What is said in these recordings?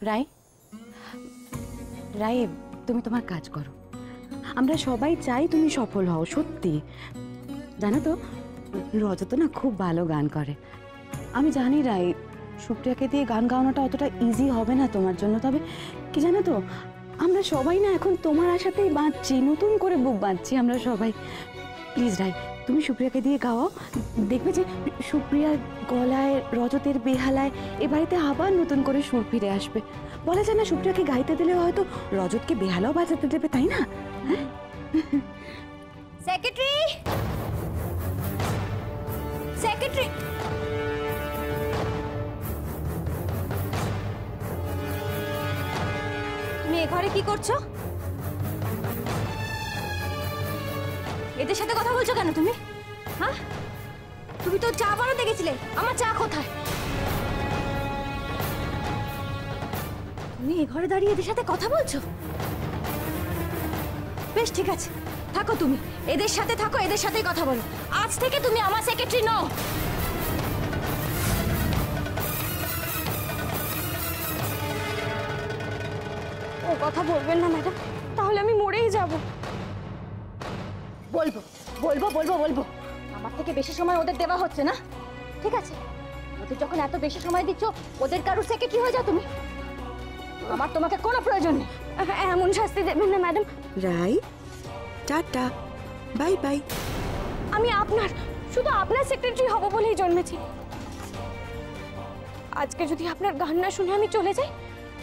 রাই রাই তুমি তোমার কাজ করো, আমরা সবাই চাই তুমি সফল হও। সত্যি জানো তো, রজত না খুব ভালো গান করে। আমি জানি রাই সুপ্রিয়াকে দিয়ে গান গাওয়ানোটা অতটা ইজি হবে না তোমার জন্য, তবে কি জানো তো, আমরা সবাই না এখন তোমার আশাতেই বাঁচছি, নতুন করে বুক বাঁধছি আমরা সবাই। প্লিজ রাই তুমি সুপ্রিয়াকে দিয়ে গাওয়াও, দেখবে যে সুপ্রিয়ার গলায়, রজতের বেহালায় এ বাড়িতে আবার নতুন করে সুর ফিরে আসবে। বলা যায় না সুপ্রিয়াকে গাইতে দিলে হয়তো রজতকে বেহালাও বাজাতে দেবে, তাই না? সেক্রেটারি, সেক্রেটারি, তুমি এ ঘরে কি করছো? এদের সাথে কথা বলছো কেন তুমি? হ্যাঁ, তুমি তো চা বানাতে গেছিলে, আমার চা কোথায়? তুমি এ ঘরে দাঁড়িয়ে এদের সাথে কথা বলছো? বেশ ঠিক আছে, থাকো তুমি এদের সাথে থাকো, এদের সাথেই কথা বলো। আজ থেকে তুমি আমার সেক্রেটারি নও। ও কথা বলবেন না ম্যাডাম, তাহলে আমি মরেই যাব। বলবো বলবো বলবো বলবো, আমার থেকে বেশি সময় ওদের দেওয়া হচ্ছে না, ঠিক আছে? ওদের যখন এত বেশি সময় দিচ্ছ, ওদের কারোর সেক্রেটারি হয়ে যাও তুমি। আমার তোমাকে কোনো প্রয়োজন নেই। এমন শাস্তি দেবেন না ম্যাডাম। রাই টাটা, বাই বাই। আমি আপনার, শুধু আপনার সেক্রেটারি হব বলেই জন্মেছি। আজকে যদি আপনার গান না শুনে আমি চলে যাই,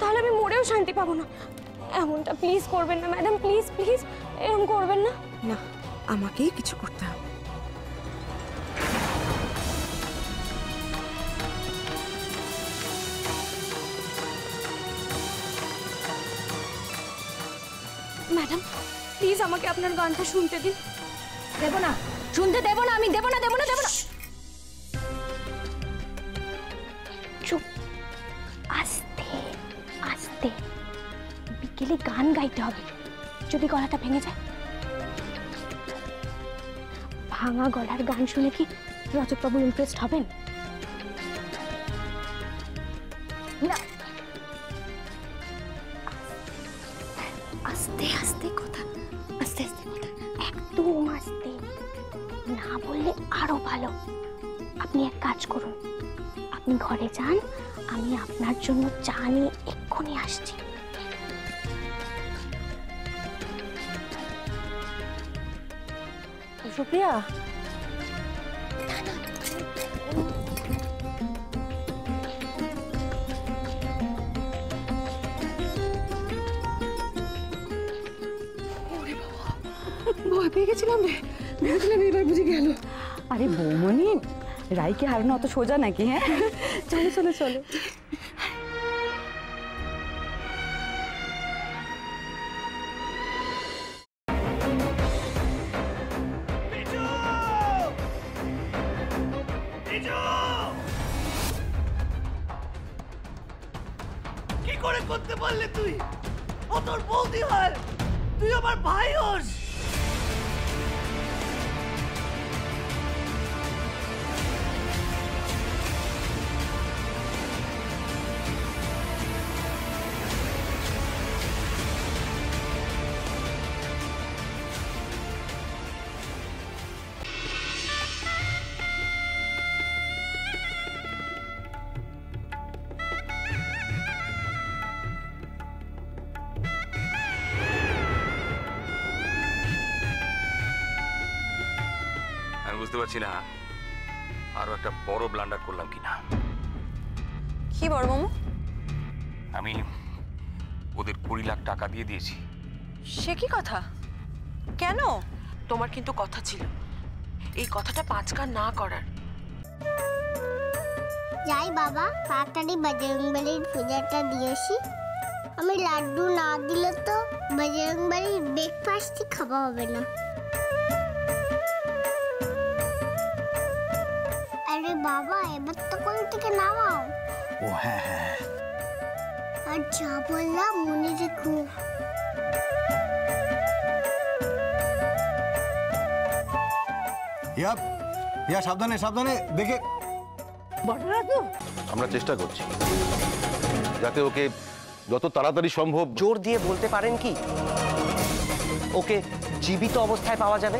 তাহলে আমি মরেও শান্তি পাবো না। এমনটা প্লিজ করবেন না ম্যাডাম, প্লিজ প্লিজ এরকম করবেন না। না, আমাকেই কিছু করতে হবে। ম্যাডাম প্লিজ আমাকে আপনার গানটা শুনতে দিন। দেব না, শুনতে দেব না, আমি দেব না, দেব না, দেব না। চুপ, আস্তে আস্তে। বিকেলে গান গাইতে হবে, যদি গলাটা ভেঙে যায়। ভাঙা গলার গান শুনে কি রজতবাবু ইমপ্রেসড হবেন? না, আস্তে আস্তে কথা, আস্তে আস্তে কথা, একদম আস্তে, না বললে আরো ভালো। আপনি এক কাজ করুন, আপনি ঘরে যান, আমি আপনার জন্য চা নিয়ে এক্ষুনি আসছি। সুপ্রিয়া, ভয় পেয়ে গেছিলাম রে, ভেবেছিলাম এবার বুঝে গেল। আরে বৌমনি, রাইকে হারানো অত সোজা নাকি? হ্যাঁ চলো চলো চলো। কি করে করতে পারলে তুই? ও তোর বৌদি হয়, তুই আমার ভাই হোস। বুঝতে পারছি না আরো একটা বড় ব্লান্ডার করলাম কিনা। কি বড় মামু? আমি ওদের 20 লাখ টাকা দিয়ে দিয়েছি। সে কি কথা? কেন? তোমার কিন্তু কথা ছিল এই কথাটা 5 কান না করার। যাই বাবা, তাড়াতাড়ি বজরংবলীর পূজাটা দিয়েছি। আমি লাড্ডু না দিলে তো বজরংবলীর ব্রেকফাস্টই খাওয়া হবে না। আরে বাবা, এবার তো কোল থেকে নামাও। ও হ্যাঁ হ্যাঁ, আর যা বললাম মনে রেখো। ইয়া সাবধানে সাবধানে দেখে। বড়রা তো আমরা চেষ্টা করছি যাতে ওকে যত তাড়াতাড়ি সম্ভব। জোর দিয়ে বলতে পারেন কি ওকে জীবিত অবস্থায় পাওয়া যাবে?